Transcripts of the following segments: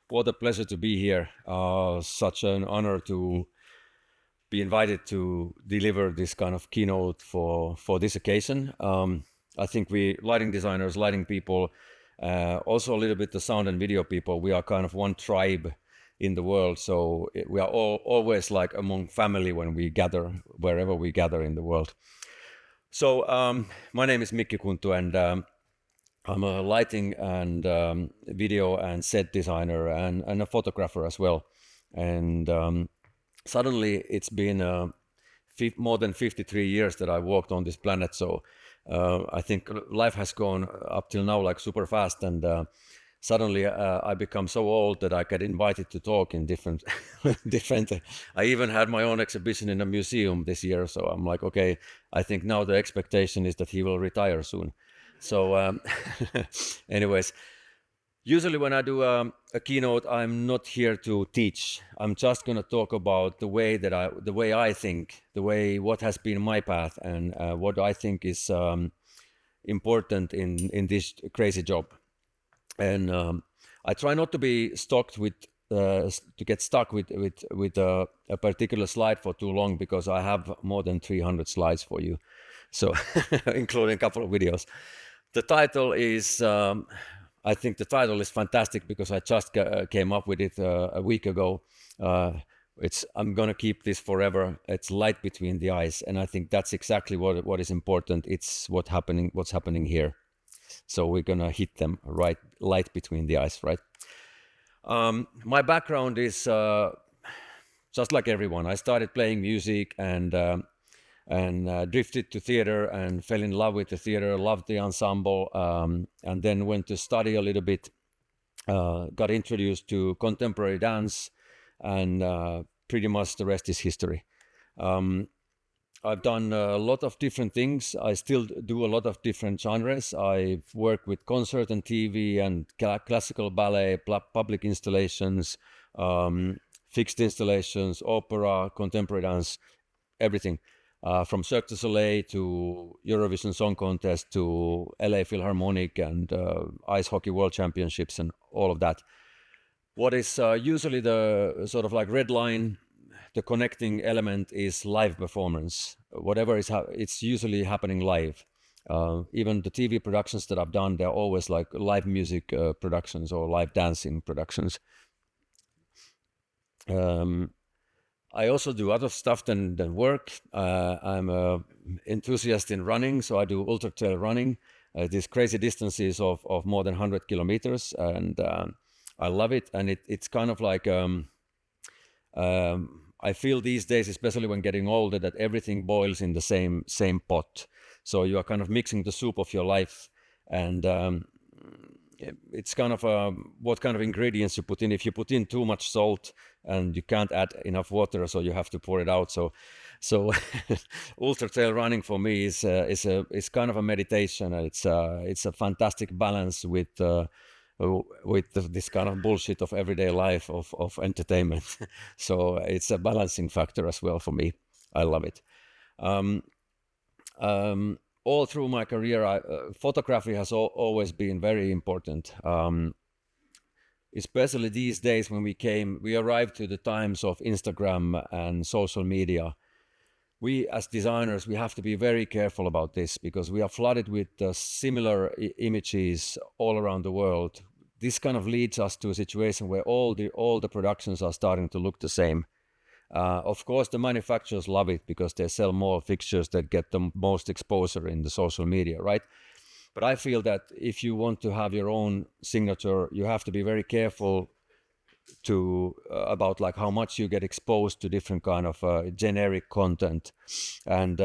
What a pleasure to be here. Such an honor to be invited to deliver this kind of keynote for this occasion. I think we lighting designers, lighting people, also a little bit the sound and video people, we are kind of one tribe in the world. So we are all always like among family when we gather, wherever we gather in the world. So my name is Mikki Kuntu, and I'm a lighting and video and set designer and a photographer as well. And suddenly it's been more than 53 years that I walked on this planet. So I think life has gone up till now like super fast. And suddenly I become so old that I get invited to talk in different, I even had my own exhibition in a museum this year. So I'm like, okay, I think now the expectation is that he will retire soon. So anyways, usually when I do a keynote, I'm not here to teach. I'm just going to talk about the way I think, what has been my path, and what I think is important in this crazy job. And I try not to be stuck with a particular slide for too long, because I have more than 300 slides for you, so including a couple of videos. The title is, I think the title is fantastic because I just came up with it a week ago. I'm gonna keep this forever. It's light between the eyes, and I think that's exactly what is important. It's what's happening here. So we're gonna hit them right, light between the eyes, right? My background is just like everyone. I started playing music and drifted to theater and fell in love with the theater, loved the ensemble, and then went to study a little bit, got introduced to contemporary dance, and pretty much the rest is history. I've done a lot of different things. I still do a lot of different genres. I've worked with concert and TV and classical ballet, public installations, fixed installations, opera, contemporary dance, everything. From Cirque du Soleil to Eurovision Song Contest to LA Philharmonic and Ice Hockey World Championships and all of that. What is usually the sort of like red line, the connecting element, is live performance. Whatever it's usually happening live. Even the TV productions that I've done, they're always like live music productions or live dancing productions. I also do other stuff than work. I'm an enthusiast in running, so I do ultra trail running, these crazy distances of more than 100 kilometers, and I love it. And it's kind of like I feel these days, especially when getting older, that everything boils in the same pot. So you are kind of mixing the soup of your life, and it's kind of what kind of ingredients you put in. If you put in too much salt and you can't add enough water, so you have to pour it out. So ultra trail running for me is kind of a meditation. It's a fantastic balance with this kind of bullshit of everyday life of entertainment. So it's a balancing factor as well for me. I love it. All through my career, photography has always been very important. Especially these days when we arrived to the times of Instagram and social media. We as designers, we have to be very careful about this, because we are flooded with similar images all around the world. This kind of leads us to a situation where all the productions are starting to look the same. Of course, the manufacturers love it because they sell more fixtures that get the most exposure in the social media, right? But I feel that if you want to have your own signature, you have to be very careful about like how much you get exposed to different kind of generic content. And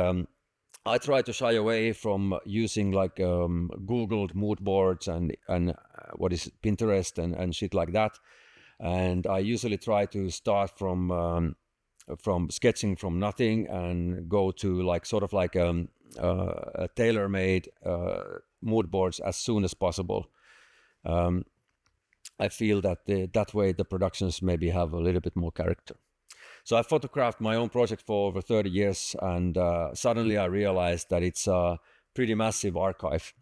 I try to shy away from using like Googled mood boards and what is Pinterest and shit like that. And I usually try to start from sketching from nothing and go to like sort of like a tailor-made mood boards as soon as possible. I feel that that way the productions maybe have a little bit more character. So I photographed my own project for over 30 years, and suddenly I realized that it's a pretty massive archive.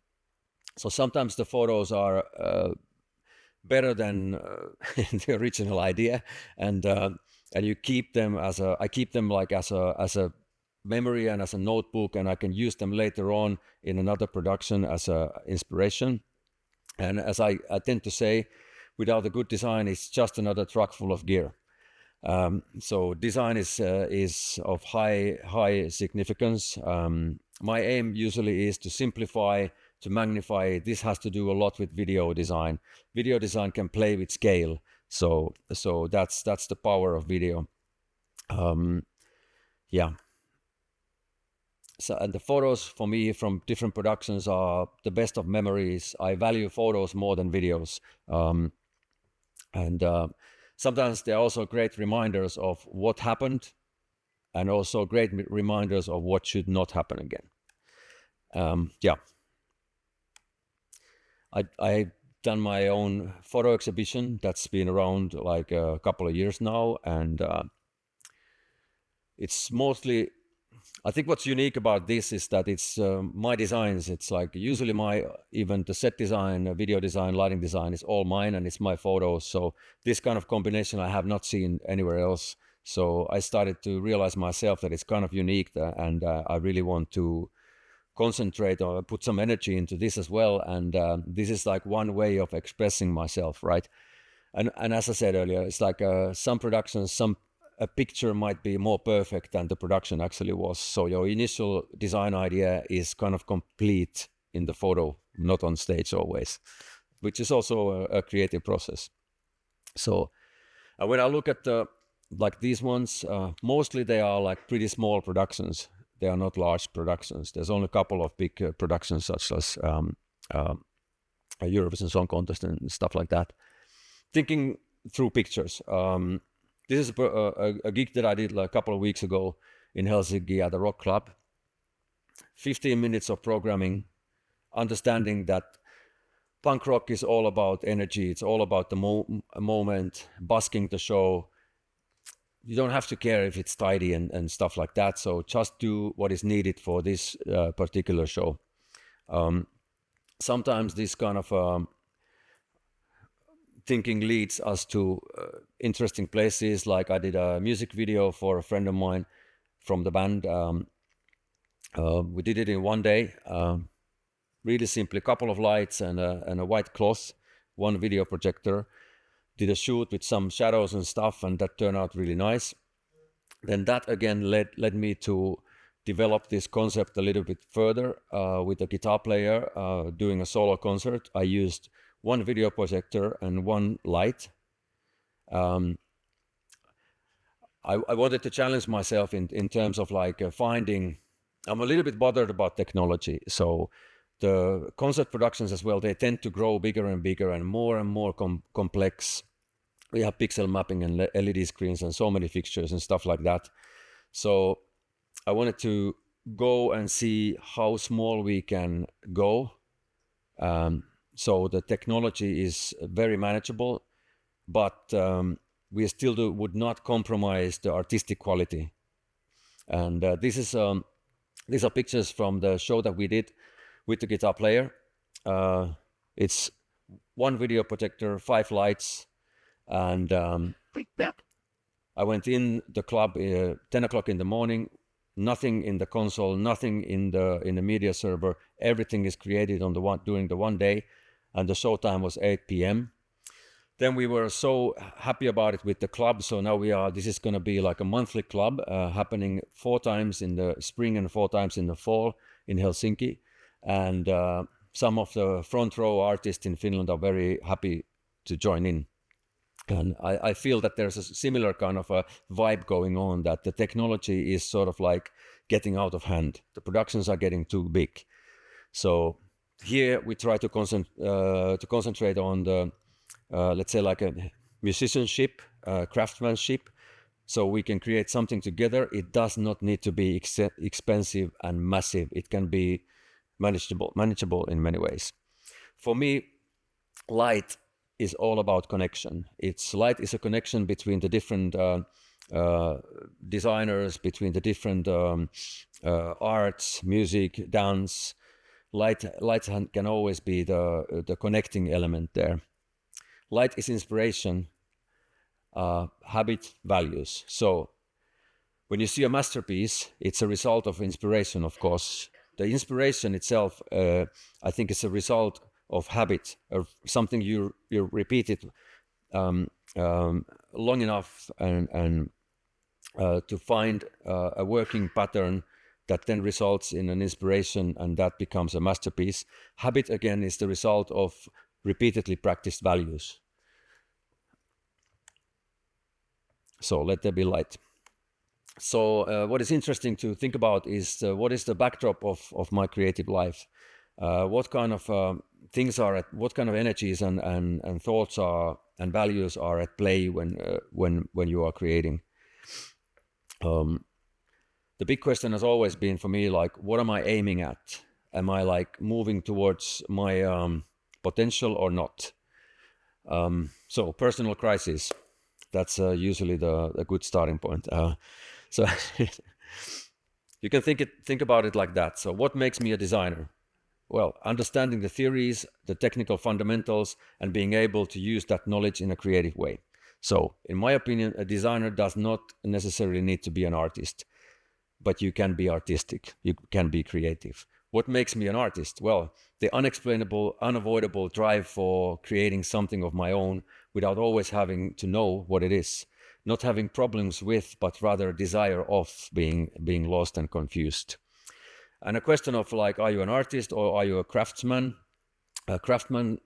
So sometimes the photos are better than the original idea, and you keep them I keep them like as a memory and as a notebook, and I can use them later on in another production as a inspiration. And as I tend to say, without a good design, it's just another truck full of gear. So design is of high significance. My aim usually is to simplify, to magnify. This has to do a lot with video design. Video design can play with scale, so that's the power of video. Yeah. So, and the photos for me from different productions are the best of memories. I value photos more than videos, and sometimes they're also great reminders of what happened, and also great reminders of what should not happen again. Yeah. I've done my own photo exhibition that's been around like a couple of years now, and it's mostly, I think what's unique about this is that it's my designs. It's like usually even the set design, video design, lighting design is all mine, and it's my photos. So this kind of combination I have not seen anywhere else. So I started to realize myself that it's kind of unique, and I really want to concentrate or put some energy into this as well. And this is like one way of expressing myself, right? And as I said earlier, it's like some productions, a picture might be more perfect than the production actually was. So your initial design idea is kind of complete in the photo, not on stage always, which is also a creative process. So when I look at like these ones, mostly they are like pretty small productions. They are not large productions. There's only a couple of big productions, such as a Eurovision Song Contest and stuff like that. Thinking through pictures. This is a gig that I did like a couple of weeks ago in Helsinki at the Rock Club. 15 minutes of programming, understanding that punk rock is all about energy. It's all about the moment, busking the show. You don't have to care if it's tidy and stuff like that. So just do what is needed for this particular show. Sometimes this kind of thinking leads us to interesting places. Like I did a music video for a friend of mine from the band. We did it in one day. Really simply, a couple of lights and a white cloth, one video projector. Did a shoot with some shadows and stuff, and that turned out really nice. Then that again led me to develop this concept a little bit further with a guitar player doing a solo concert. I used one video projector and one light. I wanted to challenge myself in terms of like finding. I'm a little bit bothered about technology, so the concert productions as well, they tend to grow bigger and bigger and more complex. We have pixel mapping and LED screens and so many fixtures and stuff like that. So I wanted to go and see how small we can go. So the technology is very manageable, but we still would not compromise the artistic quality. And these are pictures from the show that we did with the guitar player. It's one video projector, 5 lights, and I went in the club 10 o'clock in the morning. Nothing in the console, nothing in the media server. Everything is created on during the one day, and the show time was 8 p.m. Then we were so happy about it with the club. So now this is going to be like a monthly club happening 4 times in the spring and 4 times in the fall in Helsinki. And some of the front row artists in Finland are very happy to join in. And I feel that there's a similar kind of a vibe going on, that the technology is sort of like getting out of hand. The productions are getting too big. So here we try to concentrate on the, let's say, like a musicianship, craftsmanship, so we can create something together. It does not need to be expensive and massive. It can be manageable in many ways. For me, light is all about connection. Light is a connection between the different designers, between the different arts, music, dance. Light can always be the connecting element there. Light is inspiration, habit, values. So when you see a masterpiece, it's a result of inspiration, of course. The inspiration itself, I think, is a result of habit, or something you repeat it long enough and to find a working pattern that then results in an inspiration, and that becomes a masterpiece. Habit, again, is the result of repeatedly practiced values. So let there be light. So what is interesting to think about is what is the backdrop of my creative life? What kind of things are at, what kind of energies and thoughts are and values are at play when you are creating? The big question has always been for me, like, what am I aiming at? Am I like moving towards my potential or not? So personal crisis, that's usually a good starting point. So you can think about it like that. So what makes me a designer? Well, understanding the theories, the technical fundamentals, and being able to use that knowledge in a creative way. So in my opinion, a designer does not necessarily need to be an artist, but you can be artistic, you can be creative. What makes me an artist? Well, the unexplainable, unavoidable drive for creating something of my own without always having to know what it is. Not having problems with, but rather a desire of being lost and confused. And a question of like, are you an artist or are you a craftsman? A craftsman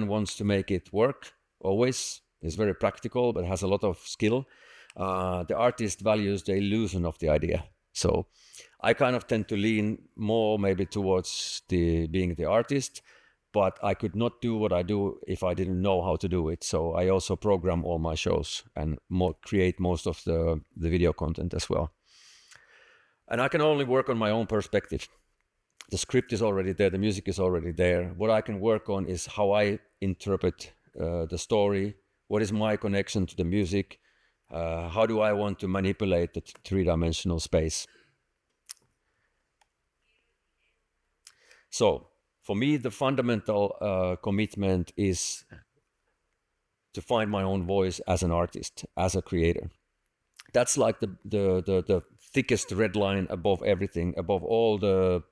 wants to make it work always. Is very practical, but has a lot of skill. The artist values the illusion of the idea. So I kind of tend to lean more maybe towards being the artist, but I could not do what I do if I didn't know how to do it. So I also program all my shows and create most of the video content as well. And I can only work on my own perspective. The script is already there, the music is already there. What I can work on is how I interpret the story. What is my connection to the music? How do I want to manipulate the three-dimensional space? So for me, the fundamental commitment is to find my own voice as an artist, as a creator. That's like the thickest red line above everything, above all the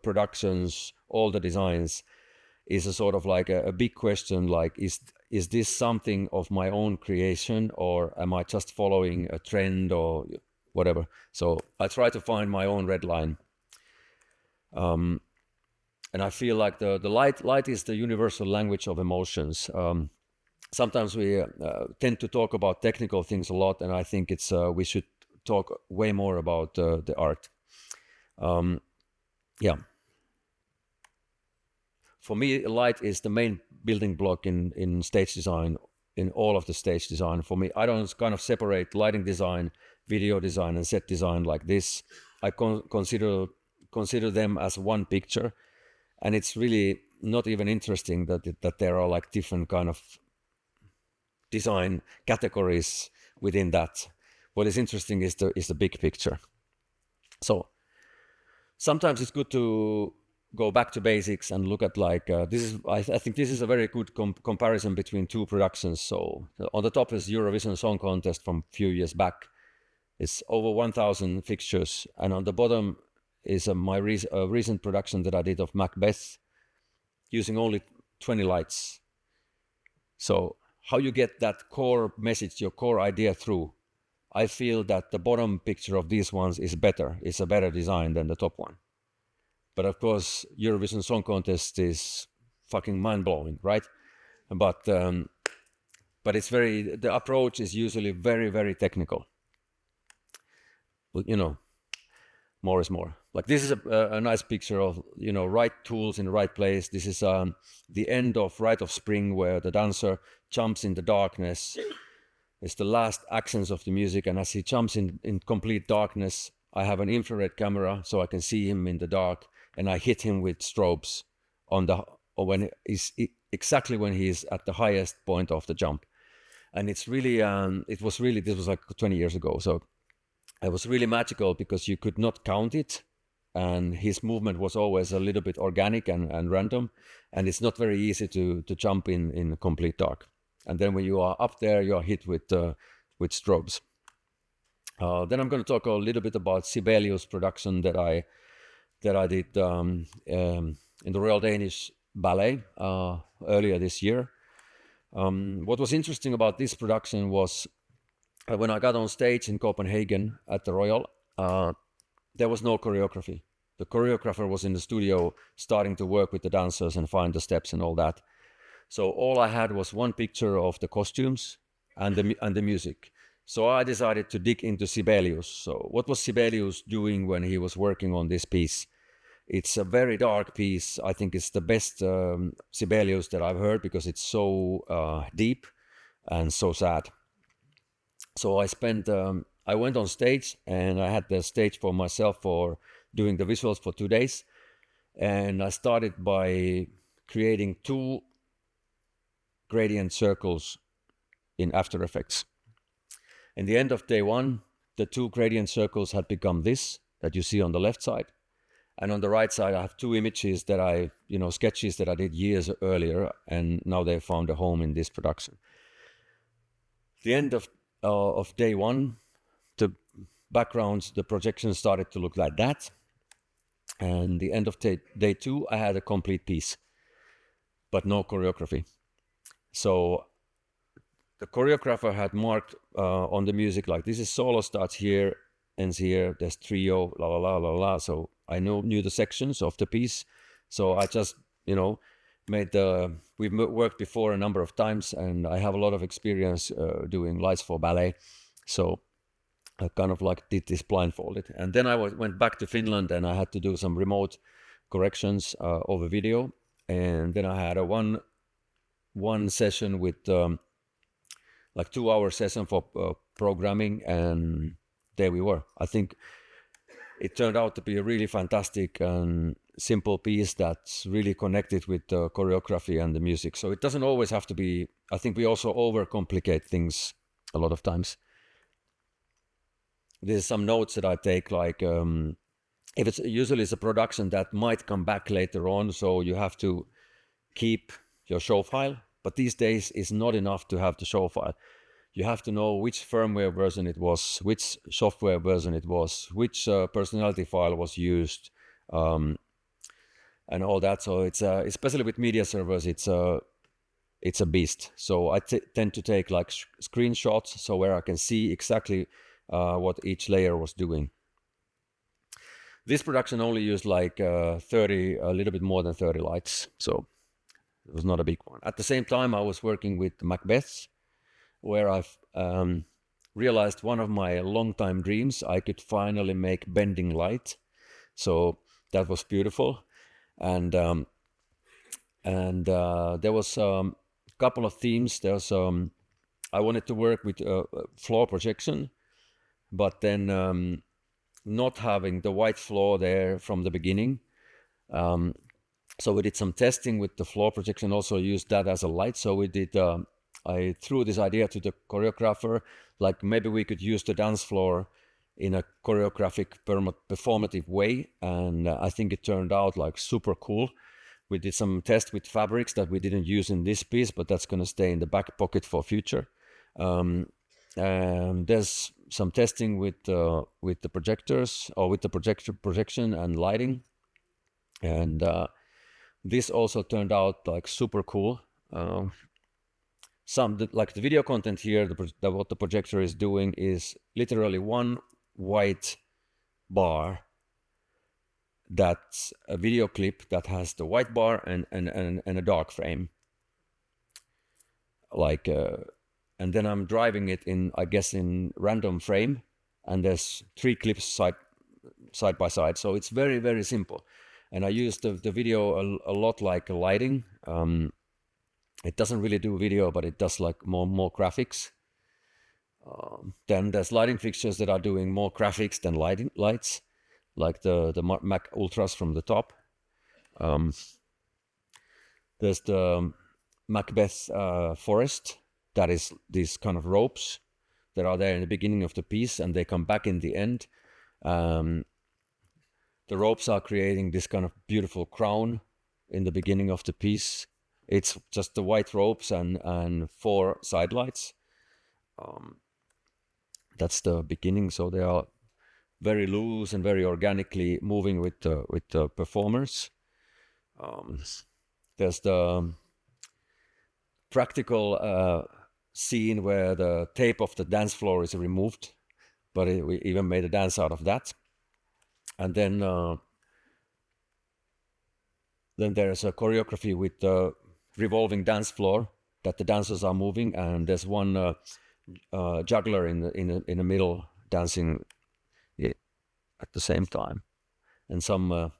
productions, all the designs, is a sort of like a big question, like, is this something of my own creation, or am I just following a trend or whatever? So I try to find my own red line. And I feel like the light is the universal language of emotions. Sometimes we tend to talk about technical things a lot, and I think it's we should talk way more about the art. Yeah. For me, light is the main building block in stage design, in all of the stage design. For me, I don't kind of separate lighting design, video design, and set design like this. I consider them as one picture, and it's really not even interesting that there are like different kind of design categories within that. What is interesting is the big picture. So sometimes it's good to go back to basics and look at like this is. I think this is a very good comparison between two productions. So on the top is Eurovision Song Contest from a few years back. It's over 1,000 fixtures, and on the bottom is my recent production that I did of Macbeth, using only 20 lights. So how you get that core message, your core idea through? I feel that the bottom picture of these ones is better. It's a better design than the top one. But of course, Eurovision Song Contest is fucking mind-blowing, right? But it's the approach is usually very, very technical. You know, more is more. Like this is a nice picture of, you know, right tools in the right place. This is the end of Rite of Spring, where the dancer jumps in the darkness. It's the last accents of the music, and as he jumps in complete darkness, I have an infrared camera so I can see him in the dark, and I hit him with strobes when exactly when he's at the highest point of the jump. And it's really this was like 20 years ago, so it was really magical because you could not count it. and his movement was always a little bit organic and random, and it's not very easy to jump in complete dark. And then when you are up there, you are hit with strobes. Then I'm going to talk a little bit about Sibelius production that I did in the Royal Danish Ballet earlier this year. What was interesting about this production was when I got on stage in Copenhagen at the Royal, there was no choreography. The choreographer was in the studio starting to work with the dancers and find the steps and all that. So all I had was one picture of the costumes and the music. So I decided to dig into Sibelius. So what was Sibelius doing when he was working on this piece? It's a very dark piece. I think it's the best Sibelius that I've heard because it's so deep and so sad. So I went on stage and I had the stage for myself for doing the visuals for 2 days. And I started by creating 2 gradient circles in After Effects. In the end of day 1, the 2 gradient circles had become this that you see on the left side. And on the right side, I have 2 images that sketches that I did years earlier, and now they found a home in this production. The end of day 1, the backgrounds, the projections started to look like that. And the end of day 2, I had a complete piece, but no choreography. So the choreographer had marked on the music, like this is solo, starts here, ends here, there's trio, la la la la la. So I knew the sections of the piece. So I just, we've worked before a number of times, and I have a lot of experience doing lights for ballet. So I kind of like did this blindfolded. And then I went back to Finland and I had to do some remote corrections over video. And then I had a one session with 2-hour session for programming, and there we were. I think it turned out to be a really fantastic and simple piece that's really connected with the choreography and the music. So it doesn't always have to be, I think we also overcomplicate things a lot of times. There's some notes that I take, like if it's a production that might come back later on, so you have to keep your show file. But these days it's not enough to have the show file. You have to know which firmware version it was, which software version it was, which personality file was used, and all that. So it's especially with media servers, it's a beast. So I tend to take like screenshots, so where I can see exactly what each layer was doing. This production only used like a little bit more than 30 lights, so it was not a big one. At the same time, I was working with Macbeth, where I've realized one of my long-time dreams, I could finally make bending light. So that was beautiful. And there was a couple of themes. I wanted to work with floor projection, but then not having the white floor there from the beginning. So we did some testing with the floor projection, also used that as a light. So we did, I threw this idea to the choreographer, like maybe we could use the dance floor in a choreographic performative way. And I think it turned out like super cool. We did some tests with fabrics that we didn't use in this piece, but that's going to stay in the back pocket for future. And there's some testing with the projectors, or with the projection and lighting. And this also turned out like super cool. Like the video content here, what the projector is doing is literally one white bar. That's a video clip that has the white bar and a dark frame. Like, and then I'm driving it in, I guess, in random frame, and there's 3 clips side by side. So it's very, very simple. And I use the video a lot like lighting. It doesn't really do video, but it does like more graphics. Then there's lighting fixtures that are doing more graphics than lights, like the Mac Ultras from the top. There's the Macbeth forest, that is these kind of ropes that are there in the beginning of the piece, and they come back in the end. the ropes are creating this kind of beautiful crown in the beginning of the piece. It's just the white ropes and 4 side lights. That's the beginning. So they are very loose and very organically moving with the performers. There's the practical scene where the tape of the dance floor is removed, but we even made a dance out of that. And then there's a choreography with the revolving dance floor that the dancers are moving, and there's one juggler in the middle dancing at the same time, and some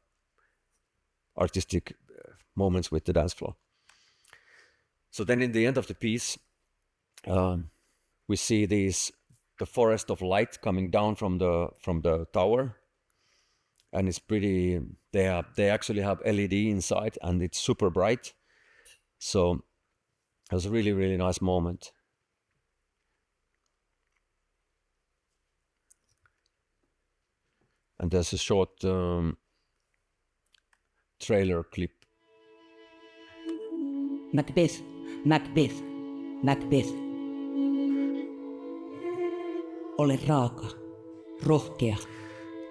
artistic moments with the dance floor. So then in the end of the piece, we see the forest of light coming down from the tower, and it's pretty. They actually have LED inside, and it's super bright. So it was a really, really nice moment. And there's a short trailer clip. Macbeth, Macbeth, Macbeth. Ole raaka, rohkea,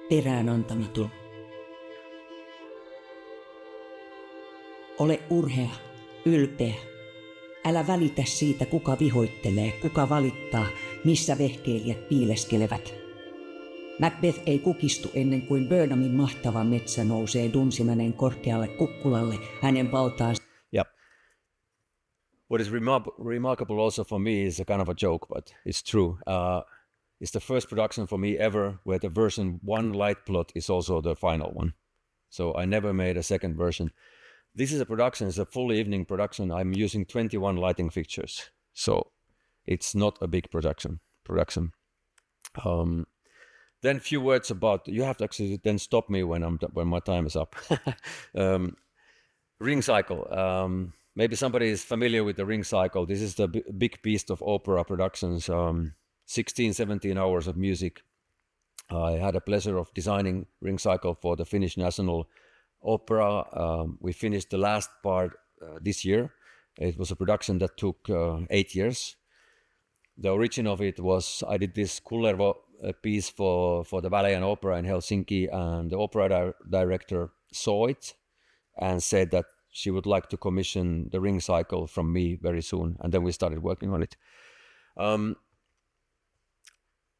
peräänantamaton. Ole urhea, ylpeä. Älä välitä siitä, kuka vihoittelee, kuka valittaa, missä vehkeilijät piileskelevät. Macbeth ei kukistu ennen kuin Burnhamin mahtava metsä nousee Dunsinaneen korkealle kukkulalle hänen valtaansa. Yeah. What is remarkable also for me is a kind of a joke, but it's true. It's the first production for me ever where the version 1 light plot is also the final one. So I never made a second version. This is a production, it's a full evening production. I'm using 21 lighting fixtures. So it's not a big production. Then a few words about, you have to actually then stop me when my time is up. Ring cycle. Maybe somebody is familiar with the ring cycle. This is the big beast of opera productions. 16, 17 hours of music. I had a pleasure of designing ring cycle for the Finnish National Opera. We finished the last part this year. It was a production that took 8 years. The origin of it was, I did this Kullervo piece for the Ballet and Opera in Helsinki, and the opera director saw it and said that she would like to commission the ring cycle from me very soon, and then we started working on it.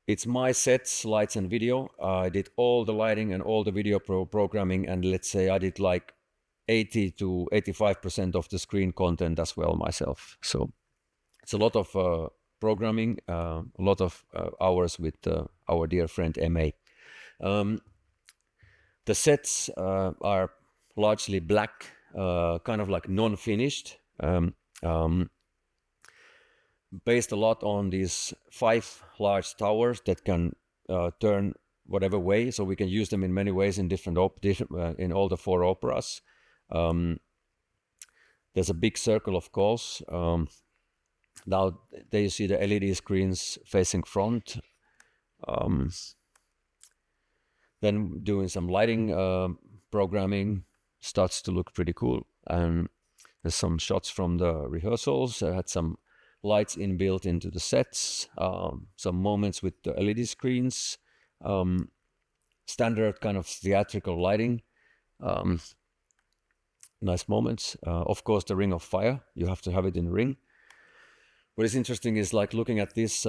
It's my sets, lights and video. I did all the lighting and all the video programming, and let's say I did like 80 to 85% of the screen content as well myself. So it's a lot of programming, a lot of hours with our dear friend M.A. The sets are largely black, kind of like non-finished, based a lot on these 5 large towers that can turn whatever way, so we can use them in many ways in different in all the 4 operas. There's a big circle of calls. Now there you see the LED screens facing front. Then doing some lighting programming starts to look pretty cool. And there's some shots from the rehearsals. I had some lights inbuilt into the sets, some moments with the LED screens, standard kind of theatrical lighting, nice moments. Of course, the Ring of Fire, you have to have it in the ring. What is interesting is like looking at this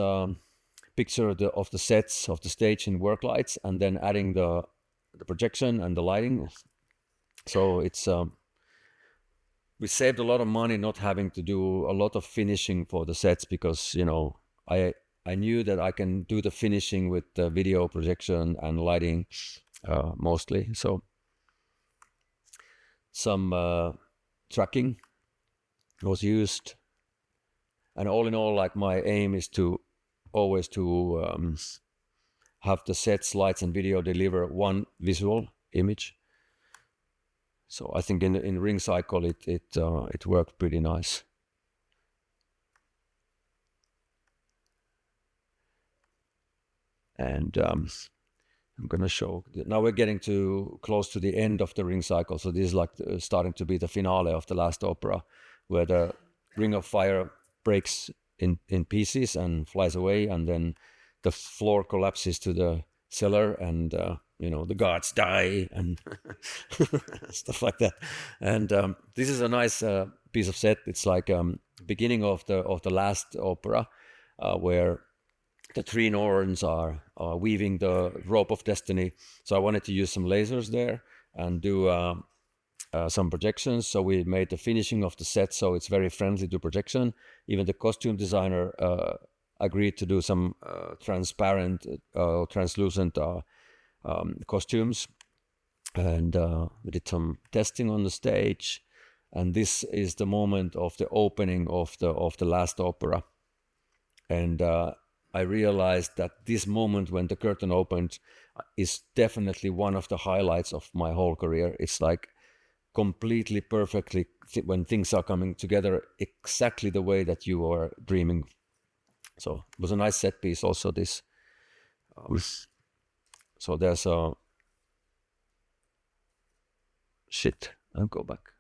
picture of the sets of the stage in work lights, and then adding the projection and the lighting. So it's we saved a lot of money not having to do a lot of finishing for the sets, because I knew that I can do the finishing with the video projection and lighting mostly. So some tracking was used. And all in all, like my aim is to always to have the sets, lights, and video deliver one visual image. So I think in Ring Cycle it worked pretty nice. And I'm gonna show. Now we're getting to close to the end of the Ring cycle, so this is like starting to be the finale of the last opera, where the Ring of Fire breaks in pieces and flies away, and then the floor collapses to the cellar, and the guards die and stuff like that. And this is a nice piece of set. It's like beginning of the last opera, where the three Norns are weaving the rope of destiny. So I wanted to use some lasers there and do some projections. So we made the finishing of the set so it's very friendly to projection. Even the costume designer agreed to do some transparent, translucent costumes. And we did some testing on the stage. And this is the moment of the opening of the last opera. And I realized that this moment when the curtain opened is definitely one of the highlights of my whole career. It's like completely perfectly when things are coming together exactly the way that you are dreaming. So it was a nice set piece also, this. So there's a... Shit, I'll go back.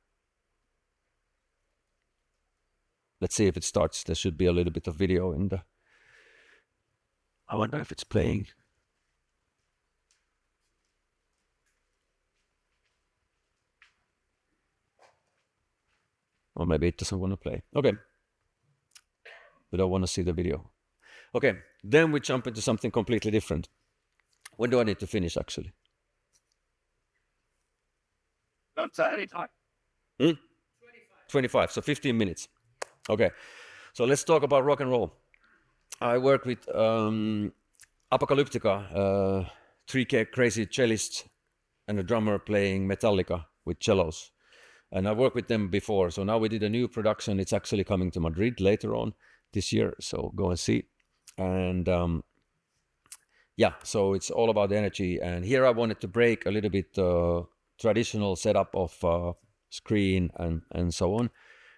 Let's see if it starts. There should be a little bit of video in the... I wonder if it's playing. Or maybe it doesn't want to play. Okay. We don't want to see the video. Okay, then we jump into something completely different. When do I need to finish, actually? Don't say any time. 25, so 15 minutes. Okay, so let's talk about rock and roll. I work with Apocalyptica, 3K crazy cellist and a drummer playing Metallica with cellos. And I worked with them before, so now we did a new production. It's actually coming to Madrid later on this year, so go and see. And so it's all about energy. And here I wanted to break a little bit traditional setup of screen and so on.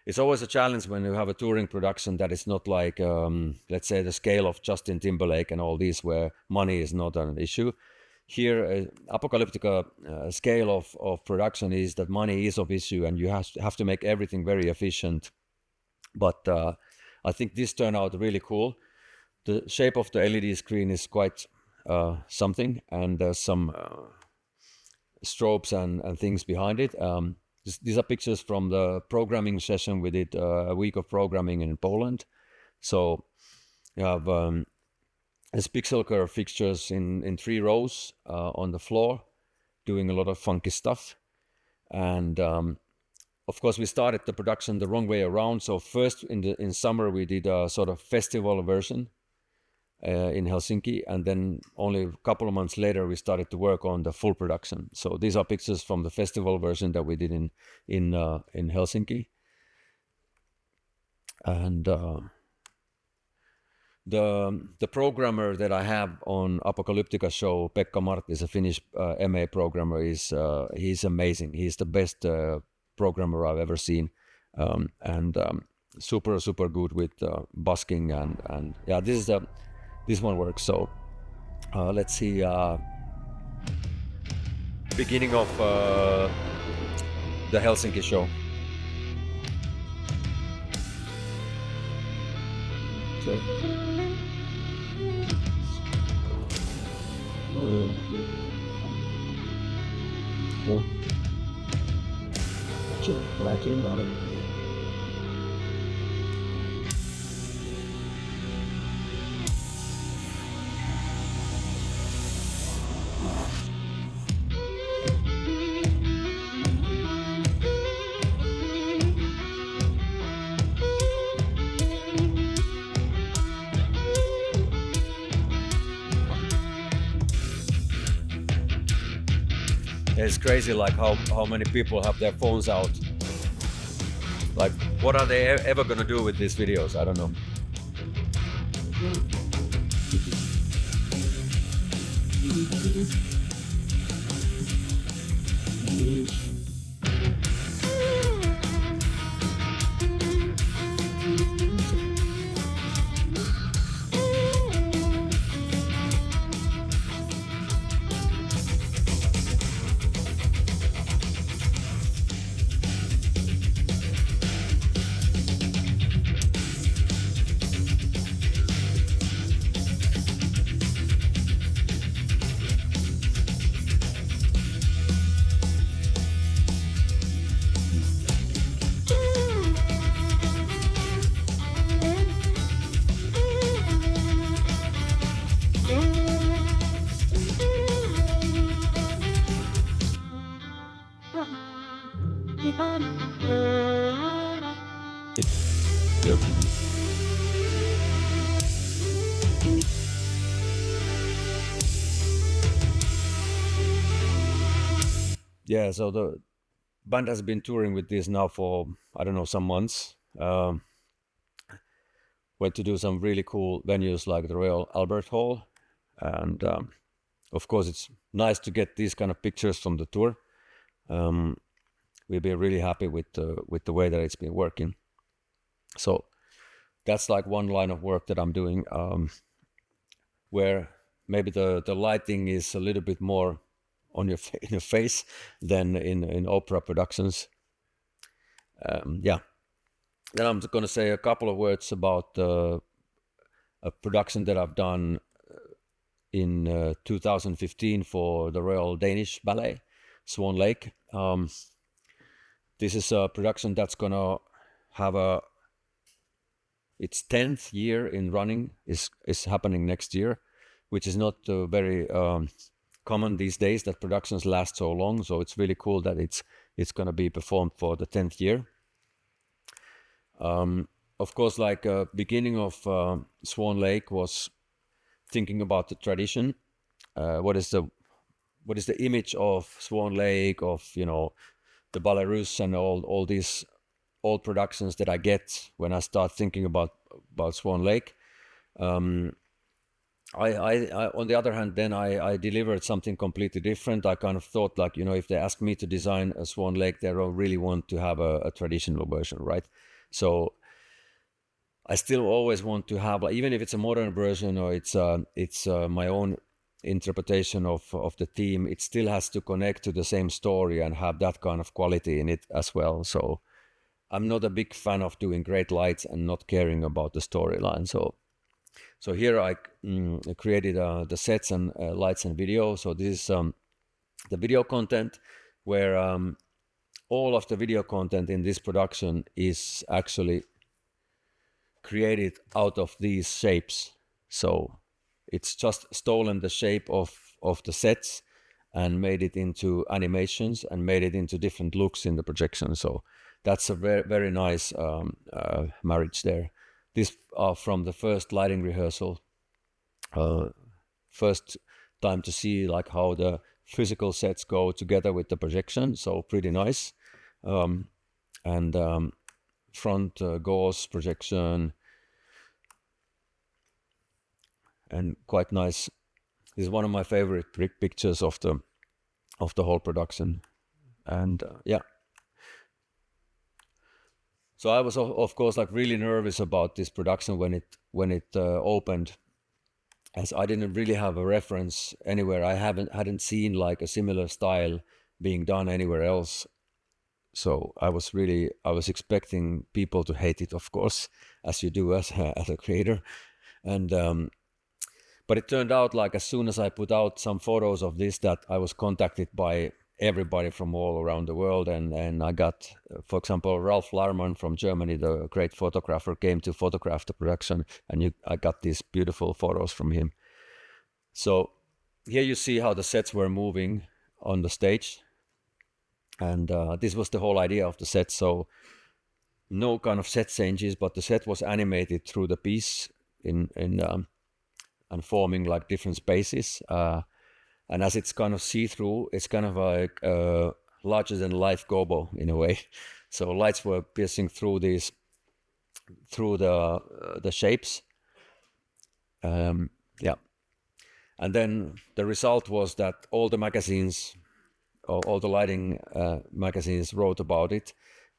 It's always a challenge when you have a touring production that is not like, let's say, the scale of Justin Timberlake and all these, where money is not an issue. Here, Apocalyptica scale of production is that money is of issue, and you have to make everything very efficient. But I think this turned out really cool. The shape of the LED screen is quite something, and there's some strobes and things behind it. These are pictures from the programming session we did, a week of programming in Poland. So you have there's pixel curve fixtures in 3 rows on the floor, doing a lot of funky stuff. And of course, we started the production the wrong way around. So first in summer we did a sort of festival version in Helsinki, and then only a couple of months later we started to work on the full production. So these are pictures from the festival version that we did in Helsinki. And the programmer that I have on Apocalyptica show, Pekka Mart, is a Finnish MA programmer. He's amazing. He's the best programmer I've ever seen, and super good with busking and yeah. This one works. So let's see. Beginning of the Helsinki show. So. It's crazy, like how many people have their phones out. Like, what are they ever gonna do with these videos? I don't know. Yeah, so the band has been touring with this now for, I don't know, some months. Went to do some really cool venues like the Royal Albert Hall. And of course, it's nice to get these kind of pictures from the tour. We've been really happy with the way that it's been working. So that's like one line of work that I'm doing, where maybe the lighting is a little bit more on in your face than in opera productions. Yeah. Then I'm going to say a couple of words about a production that I've done in 2015 for the Royal Danish Ballet, Swan Lake. This is a production that's going to have its 10th year in running, is happening next year, which is not very common these days that productions last so long. So it's really cool that it's going to be performed for the 10th year. Of course, like beginning of Swan Lake was thinking about the tradition. What is the image of Swan Lake, of the Ballet Russe and all these old productions that I get when I start thinking about Swan Lake. I on the other hand, then I delivered something completely different. I kind of thought like, if they ask me to design a Swan Lake, they don't really want to have a traditional version, right? So I still always want to have, even if it's a modern version or it's my own interpretation of the theme, it still has to connect to the same story and have that kind of quality in it as well. So I'm not a big fan of doing great lights and not caring about the storyline. So here I created the sets and lights and video. So this is the video content, where all of the video content in this production is actually created out of these shapes. So it's just stolen the shape of the sets and made it into animations and made it into different looks in the projection. So that's a very, very nice marriage there. This from the first lighting rehearsal, first time to see like how the physical sets go together with the projection. So pretty nice. And front gauze projection, and quite nice. This is one of my favorite pictures of the whole production. And yeah. So I was of course like really nervous about this production when it opened, as I didn't really have a reference anywhere. I hadn't seen like a similar style being done anywhere else. So I was expecting people to hate it, of course, as you do as a creator. And but it turned out like as soon as I put out some photos of this, that I was contacted by everybody from all around the world. And I got, for example, Ralph Larman from Germany, the great photographer, came to photograph the production, and I got these beautiful photos from him. So here you see how the sets were moving on the stage. And this was the whole idea of the set. So no kind of set changes, but the set was animated through the piece and forming like different spaces. And as it's kind of see-through, it's kind of like larger than life gobo in a way. So lights were piercing through the shapes. Yeah. And then the result was that all the magazines, all the lighting magazines wrote about it,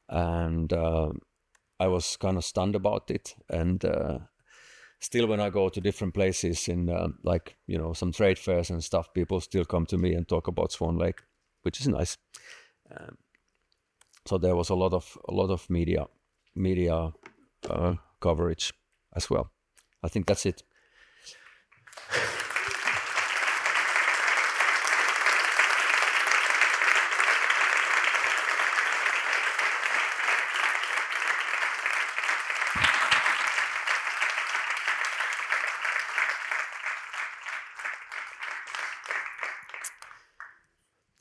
and I was kind of stunned about it. And still, when I go to different places in like some trade fairs and stuff, people still come to me and talk about Swan Lake, which is nice. So there was a lot of media coverage as well. I think that's it.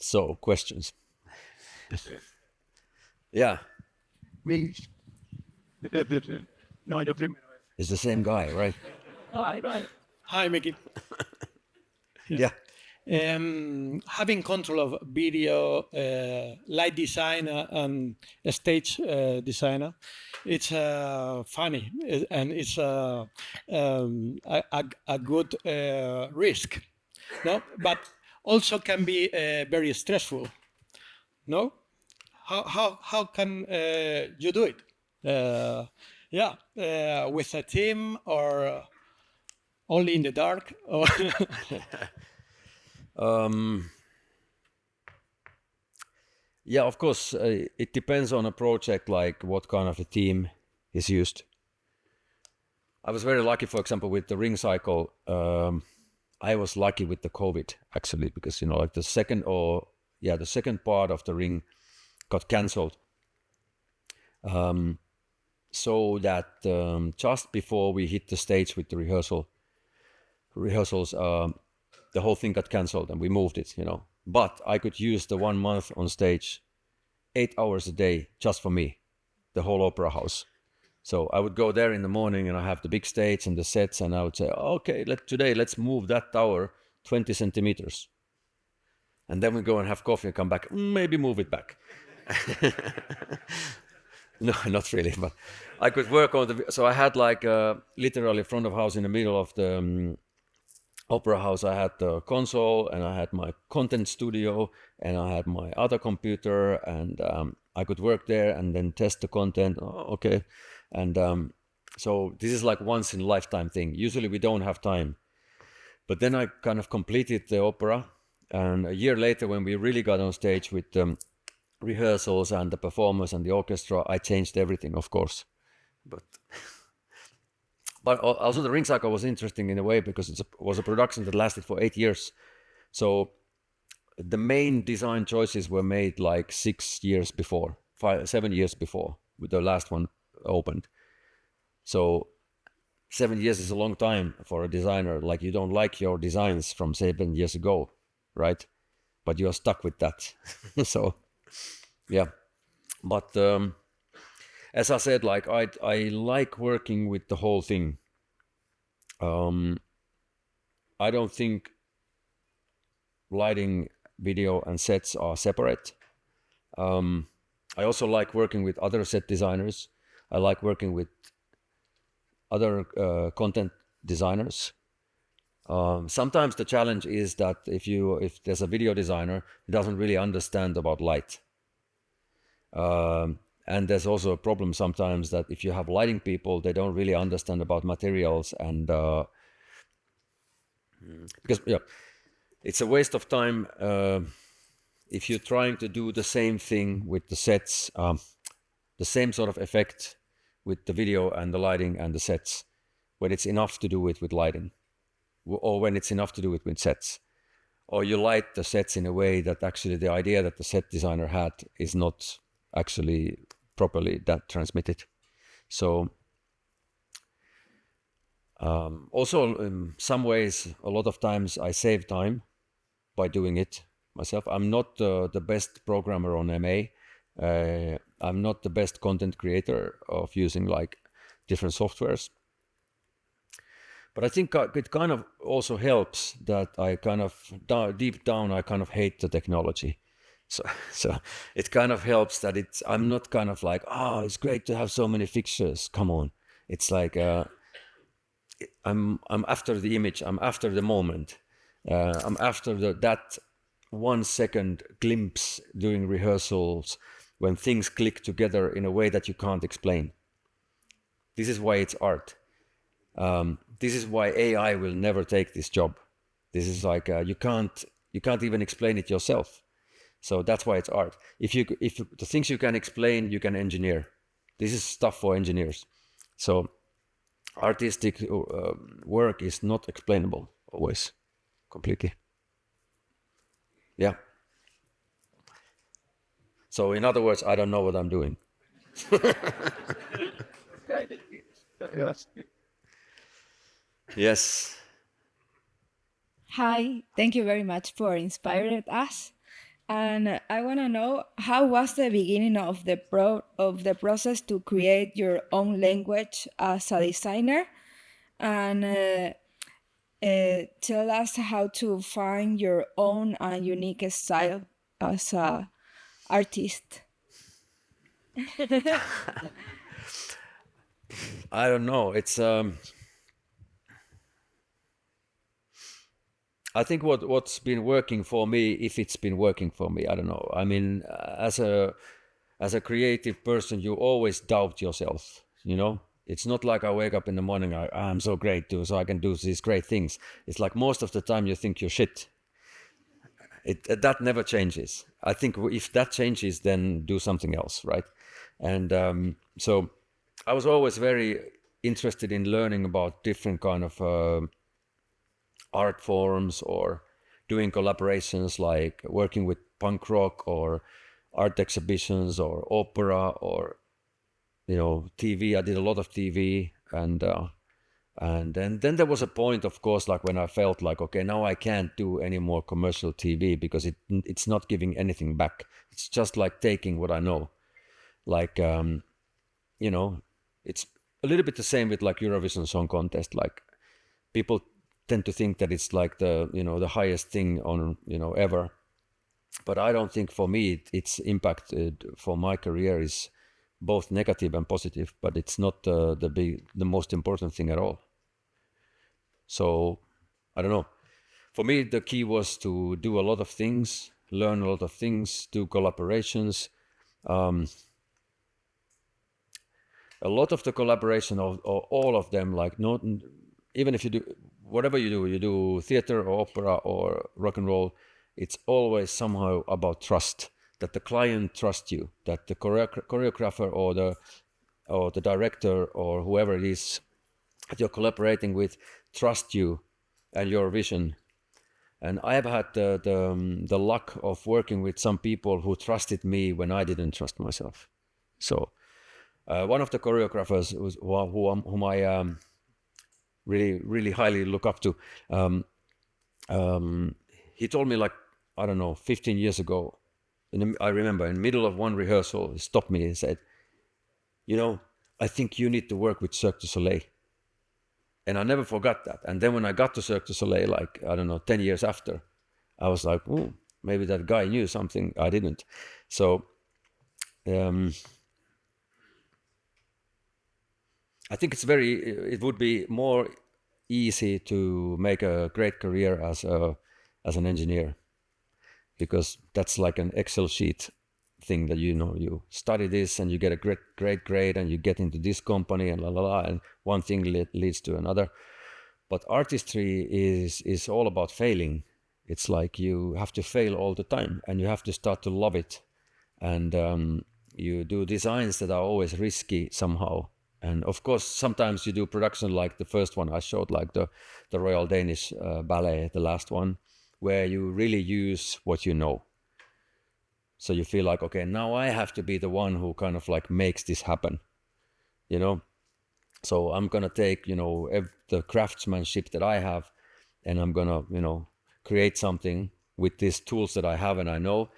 So, questions? Yeah. Me. No, I don't. It's the same guy, right? Hi, Mickey. Yeah. having control of video, light design, and stage designer, it's funny and it's a good risk, no? But also can be very stressful, no? How can you do it? With a team or only in the dark? Or Yeah, of course, it depends on a project, like what kind of a team is used. I was very lucky, for example, with the Ring Cycle. I was lucky with the COVID, actually, because, like the second part of the Ring got cancelled. So that just before we hit the stage with the rehearsals, the whole thing got cancelled and we moved it, But I could use the 1 month on stage, 8 hours a day, just for me, the whole opera house. So I would go there in the morning and I have the big stage and the sets, and I would say, okay, let's move that tower 20 centimeters. And then we go and have coffee and come back, maybe move it back. No, not really, but I could work on so I had like literally front of house in the middle of the opera house. I had the console and I had my content studio and I had my other computer, and I could work there and then test the content. Okay. And so this is like once in a lifetime thing. Usually we don't have time. But then I kind of completed the opera, and a year later when we really got on stage with rehearsals and the performers and the orchestra, I changed everything, of course. But also the Ring Cycle was interesting in a way because it was a production that lasted for 8 years. So the main design choices were made like 7 years before with the last one opened. So 7 years is a long time for a designer. Like, you don't like your designs from 7 years ago, right? But you are stuck with that. So yeah, but as I said, like I like working with the whole thing. I don't think lighting, video, and sets are separate. I also like working with other set designers. I like working with other content designers. Sometimes the challenge is that if there's a video designer who doesn't really understand about light. And there's also a problem sometimes that if you have lighting people, they don't really understand about materials, and because it's a waste of time if you're trying to do the same thing with the sets, the same sort of effect with the video and the lighting and the sets, when it's enough to do it with lighting, or when it's enough to do it with sets, or you light the sets in a way that actually the idea that the set designer had is not actually properly that transmitted. So also in some ways, a lot of times I save time by doing it myself. I'm not the best programmer on MA. I'm not the best content creator of using like different softwares. But I think it kind of also helps that I kind of deep down I kind of hate the technology. So it kind of helps that I'm not kind of like, it's great to have so many fixtures. Come on, it's like I'm after the image. I'm after the moment. I'm after that 1 second glimpse during rehearsals when things click together in a way that you can't explain. This is why it's art. This is why AI will never take this job. This is like you can't even explain it yourself. So that's why it's art. If the things you can explain, you can engineer. This is stuff for engineers. So artistic work is not explainable always completely. Yeah. So in other words, I don't know what I'm doing. Yes. Hi, thank you very much for inspiring us. And I want to know, how was the beginning of the process to create your own language as a designer? And tell us how to find your own and unique style as a artist. I don't know. It's I think what's been working for me, if it's been working for me, I don't know. I mean, as a creative person, you always doubt yourself. You know, it's not like I wake up in the morning, I'm so great too, so I can do these great things. It's like most of the time you think you're shit. That never changes. I think if that changes, then do something else, right? And so I was always very interested in learning about different kind of art forms or doing collaborations, like working with punk rock or art exhibitions or opera or TV. I did a lot of TV, and then there was a point, of course, like when I felt like, okay, now I can't do any more commercial TV because it's not giving anything back. It's just like taking what I know, like it's a little bit the same with like Eurovision Song Contest. Like people tend to think that it's like the highest thing on ever, but I don't think for me its impact for my career is both negative and positive, but it's not the most important thing at all. So I don't know. For me, the key was to do a lot of things, learn a lot of things, do collaborations. A lot of the collaboration of all of them, like not even if you do whatever you do theater or opera or rock and roll, it's always somehow about trust. That the client trusts you, that the choreographer or the director or whoever it is that you're collaborating with trust you and your vision. And I have had the luck of working with some people who trusted me when I didn't trust myself. So one of the choreographers whom I really highly look up to, he told me, like, I don't know, 15 years ago, I remember in the middle of one rehearsal, he stopped me and said, I think you need to work with Cirque du Soleil. And I never forgot that. And then when I got to Cirque du Soleil, like, I don't know, 10 years after, I was like, oh, maybe that guy knew something I didn't. So I think it would be more easy to make a great career as an engineer, because that's like an Excel sheet thing that you study this and you get a great grade and you get into this company and and one thing leads to another. But artistry is all about failing. It's like you have to fail all the time and you have to start to love it. And you do designs that are always risky somehow. And of course, sometimes you do production like the first one I showed, like the Royal Danish Ballet, the last one, where you really use what you know. So you feel like, okay, now I have to be the one who kind of like makes this happen, So I'm going to take, the craftsmanship that I have, and I'm going to, create something with these tools that I have and I know.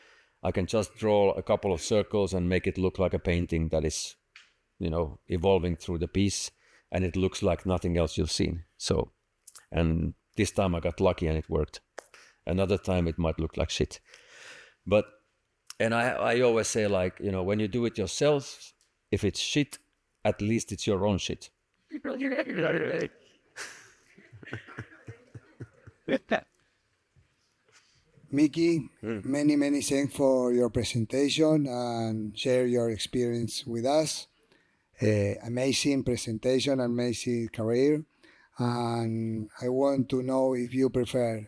I can just draw a couple of circles and make it look like a painting that is, evolving through the piece, and it looks like nothing else you've seen. So, and this time I got lucky and it worked. Another time it might look like shit. And I always say, like, when you do it yourself, if it's shit, at least it's your own shit. Miki, many thanks for your presentation and share your experience with us. Amazing presentation, amazing career. And I want to know if you prefer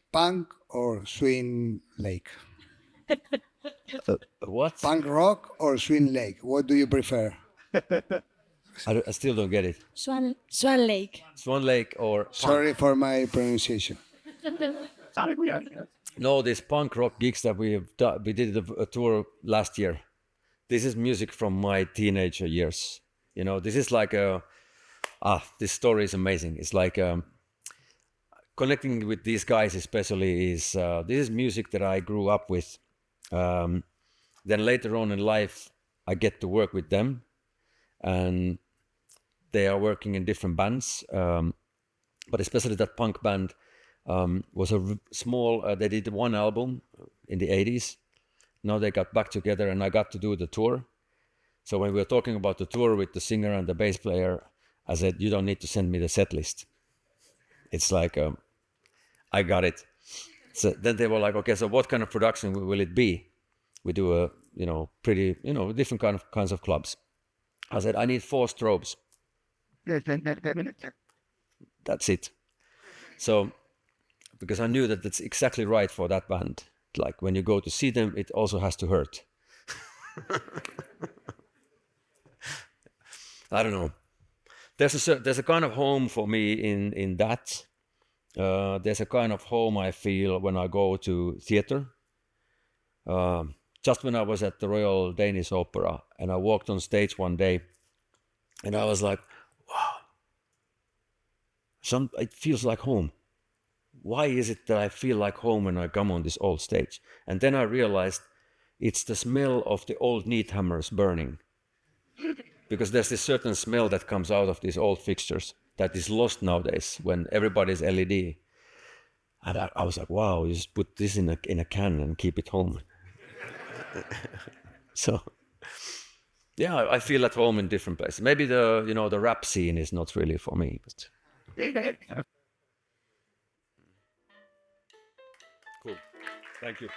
punk or swing lake. What? Punk rock or swing lake? What do you prefer? I still don't get it. Swan Lake. Swan Lake or punk? Sorry for my pronunciation. No, these punk rock gigs that we have done, we did a tour last year. This is music from my teenager years. This is like this story is amazing. It's like connecting with these guys especially is, this is music that I grew up with. Then later on in life, I get to work with them, and they are working in different bands. but especially that punk band was a small. They did one album in the 80s. Now they got back together, and I got to do the tour. So when we were talking about the tour with the singer and the bass player, I said, "You don't need to send me the set list. It's like I got it." So then they were like, "Okay, so what kind of production will it be?" We do a pretty different kinds of clubs. I said, "I need 4 strobes. That's it." So because I knew that that's exactly right for that band. Like when you go to see them, it also has to hurt. I don't know. There's a kind of home for me in that. There's a kind of home I feel when I go to theater. Just when I was at the Royal Danish Opera and I walked on stage one day, and I was like, wow, it feels like home. Why is it that I feel like home when I come on this old stage? And then I realized it's the smell of the old neat hammers burning. Because there's this certain smell that comes out of these old fixtures that is lost nowadays when everybody's LED. And I was like, wow, you just put this in a can and keep it home. So, yeah, I feel at home in different places. Maybe the rap scene is not really for me. But... Cool. Thank you.